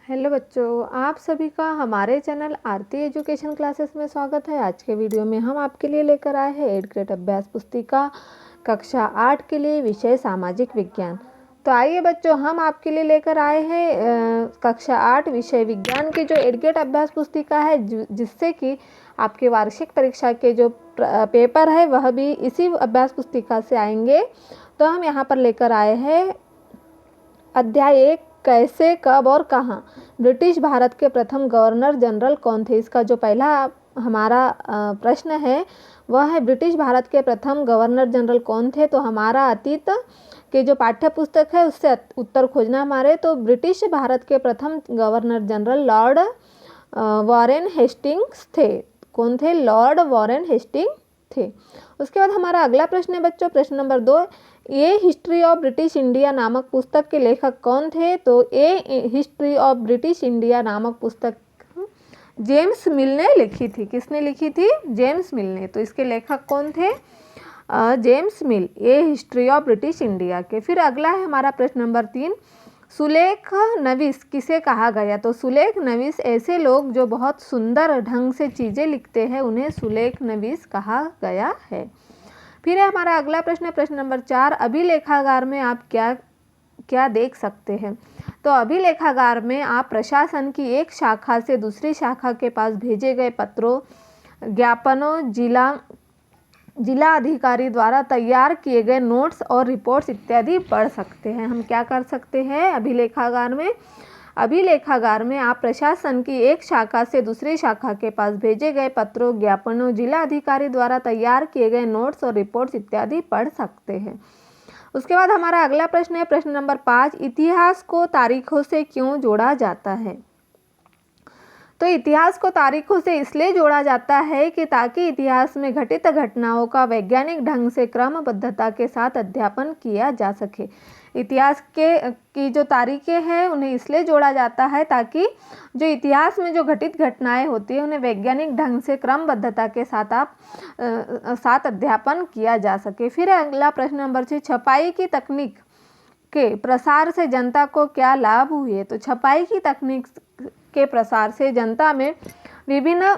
Hello बच्चों, आप सभी का हमारे चैनल आरती एजुकेशन क्लासेस में स्वागत है। आज के वीडियो में हम आपके लिए लेकर आए हैं 8th ग्रेड अभ्यास पुस्तिका कक्षा 8 के लिए विषय सामाजिक विज्ञान। तो आइए बच्चों, हम आपके लिए लेकर आए हैं कक्षा 8 विषय विज्ञान की जो 8th ग्रेड अभ्यास पुस्तिका है, जिससे कि आपके वार्षिक परीक्षा के जो पेपर है वह भी इसी अभ्यास पुस्तिका से आएंगे। तो हम यहाँ पर लेकर आए हैं अध्याय 1, कैसे, कब और कहाँ। ब्रिटिश भारत के प्रथम गवर्नर जनरल कौन थे? इसका जो पहला हमारा प्रश्न है वह है ब्रिटिश भारत के प्रथम गवर्नर जनरल कौन थे। तो हमारा अतीत के जो पाठ्य पुस्तक है उससे उत्तर खोजना हमारे। तो ब्रिटिश भारत के प्रथम governor general Lord Warren Hastings थे। कौन थे? लॉर्ड वॉरेन हेस्टिंग्स थे। उसके बाद हमारा अगला प्रश्न है बच्चों, प्रश्न number 2, A history of British India नामक पुस्तक के लेखक कौन थे? तो ए हिस्ट्री ऑफ ब्रिटिश इंडिया नामक पुस्तक जेम्स मिल ने लिखी थी। किसने लिखी थी? जेम्स मिल ने। तो इसके लेखक कौन थे? James mill, A history of British India के। फिर अगला है हमारा प्रश्न नंबर 3, सुलेख नवीस किसे कहा गया? तो सुलेख नवीस ऐसे लोग जो बहुत सुंदर ढंग से चीज़ें लिखते हैं उन्हें सुलेख नवीस कहा गया है। फिर है हमारा अगला प्रश्न, प्रश्न नंबर 4, अभिलेखागार में आप क्या क्या देख सकते हैं? तो अभिलेखागार में आप प्रशासन की एक शाखा से दूसरी शाखा के पास भेजे गए पत्रों, ज्ञापनों, जिला अधिकारी द्वारा तैयार किए गए नोट्स और रिपोर्ट्स इत्यादि पढ़ सकते हैं। हम क्या कर सकते हैं अभिलेखागार में? अभिलेखागार में आप प्रशासन की एक शाखा से दूसरी शाखा के पास भेजे गए पत्रों, ज्ञापनों, जिला अधिकारी द्वारा तैयार किए गए नोट्स और रिपोर्ट्स इत्यादि पढ़ सकते हैं। उसके बाद हमारा अगला प्रश्न है प्रश्न नंबर 5, इतिहास को तारीखों से क्यों जोड़ा जाता है? तो इतिहास को तारीखों से इसलिए जोड़ा जाता है कि ताकि इतिहास में घटित घटनाओं का वैज्ञानिक ढंग से क्रमबद्धता के साथ अध्यापन किया जा सके। इतिहास की जो तारीखें हैं उन्हें इसलिए जोड़ा जाता है ताकि जो इतिहास में जो घटित घटनाएं होती हैं उन्हें वैज्ञानिक ढंग से क्रमबद्धता के साथ अध्यापन किया जा सके। फिर अगला प्रश्न नंबर 6, छपाई की तकनीक के प्रसार से जनता को क्या लाभ हुए? तो छपाई की तकनीक के प्रसार से जनता में विभिन्न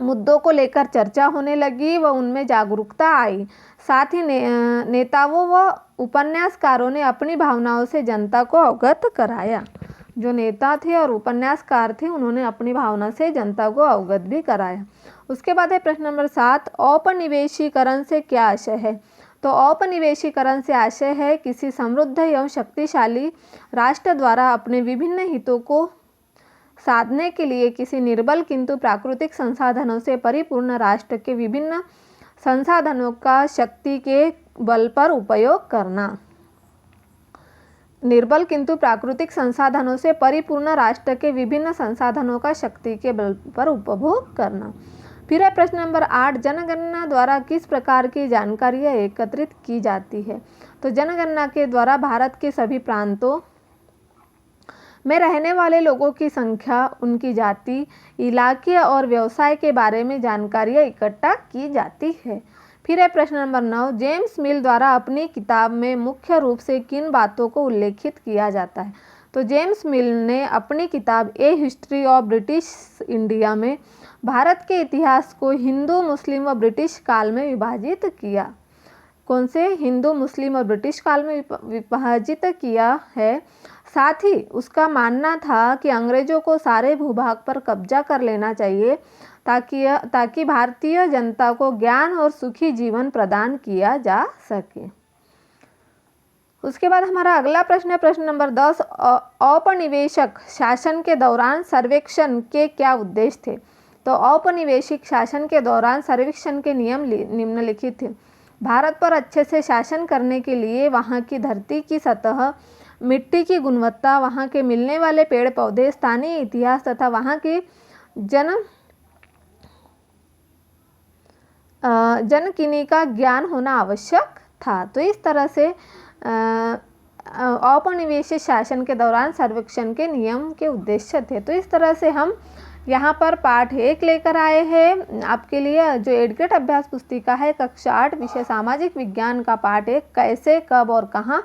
मुद्दों को लेकर चर्चा होने लगी व उनमें जागरूकता आई। साथ ही नेताओं व उपन्यासकारों ने अपनी भावनाओं से जनता को अवगत कराया। जो नेता थे और उपन्यासकार थे उन्होंने अपनी भावना से जनता को अवगत भी कराया। उसके बाद है प्रश्न नंबर 7, औपनिवेशीकरण से क्या आशय है? तो औपनिवेशीकरण से आशय है किसी समृद्ध एवं शक्तिशाली राष्ट्र द्वारा अपने विभिन्न हितों को साधने के लिए किसी निर्बल किंतु प्राकृतिक संसाधनों से परिपूर्ण राष्ट्र के विभिन्न संसाधनों का शक्ति के बल पर उपयोग करना। निर्बल किंतु प्राकृतिक संसाधनों से परिपूर्ण राष्ट्र के विभिन्न संसाधनों का शक्ति के बल पर उपभोग करना। फिर है प्रश्न नंबर 8, जनगणना द्वारा किस प्रकार की जानकारियाँ एकत्रित की जाती है? तो जनगणना के द्वारा भारत के सभी प्रांतों में रहने वाले लोगों की संख्या, उनकी जाति, इलाके और व्यवसाय के बारे में जानकारियाँ इकट्ठा की जाती है। फिर है प्रश्न नंबर 9, जेम्स मिल द्वारा अपनी किताब में मुख्य रूप से किन बातों को उल्लेखित किया जाता है? तो जेम्स मिल ने अपनी किताब ए हिस्ट्री ऑफ ब्रिटिश इंडिया में भारत के इतिहास को हिंदू, मुस्लिम व ब्रिटिश काल में विभाजित किया। कौन से? हिंदू, मुस्लिम और ब्रिटिश काल में विभाजित किया है। साथ ही उसका मानना था कि अंग्रेजों को सारे भूभाग पर कब्जा कर लेना चाहिए ताकि भारतीय जनता को ज्ञान और सुखी जीवन प्रदान किया जा सके। उसके बाद हमारा अगला प्रश्न है प्रश्न नंबर 10, औपनिवेशिक शासन के दौरान सर्वेक्षण के क्या उद्देश्य थे? तो औपनिवेशिक शासन के दौरान सर्वेक्षण के नियम निम्नलिखित थे। भारत पर अच्छे से शासन करने के लिए वहाँ की धरती की सतह, मिट्टी की गुणवत्ता, वहाँ के मिलने वाले पेड़ पौधे, स्थानीय इतिहास तथा वहाँ की जनकिनी का ज्ञान होना आवश्यक था। तो इस तरह से औपनिवेशिक शासन के दौरान सर्वेक्षण के नियम के उद्देश्य थे। तो इस तरह से हम यहाँ पर पाठ 1 लेकर आए हैं आपके लिए, जो 8th ग्रेड अभ्यास पुस्तिका है कक्षा 8 विषय सामाजिक विज्ञान का पाठ 1, कैसे, कब और कहाँ।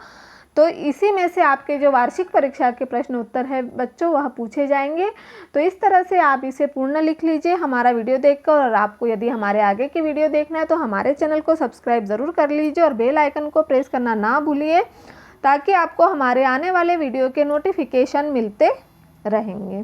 तो इसी में से आपके जो वार्षिक परीक्षा के प्रश्न उत्तर है बच्चों वह पूछे जाएंगे। तो इस तरह से आप इसे पूर्ण लिख लीजिए हमारा वीडियो देखकर। और आपको यदि हमारे आगे की वीडियो देखना है तो हमारे चैनल को सब्सक्राइब ज़रूर कर लीजिए और बेल आइकन को प्रेस करना ना भूलिए, ताकि आपको हमारे आने वाले वीडियो के नोटिफिकेशन मिलते रहेंगे।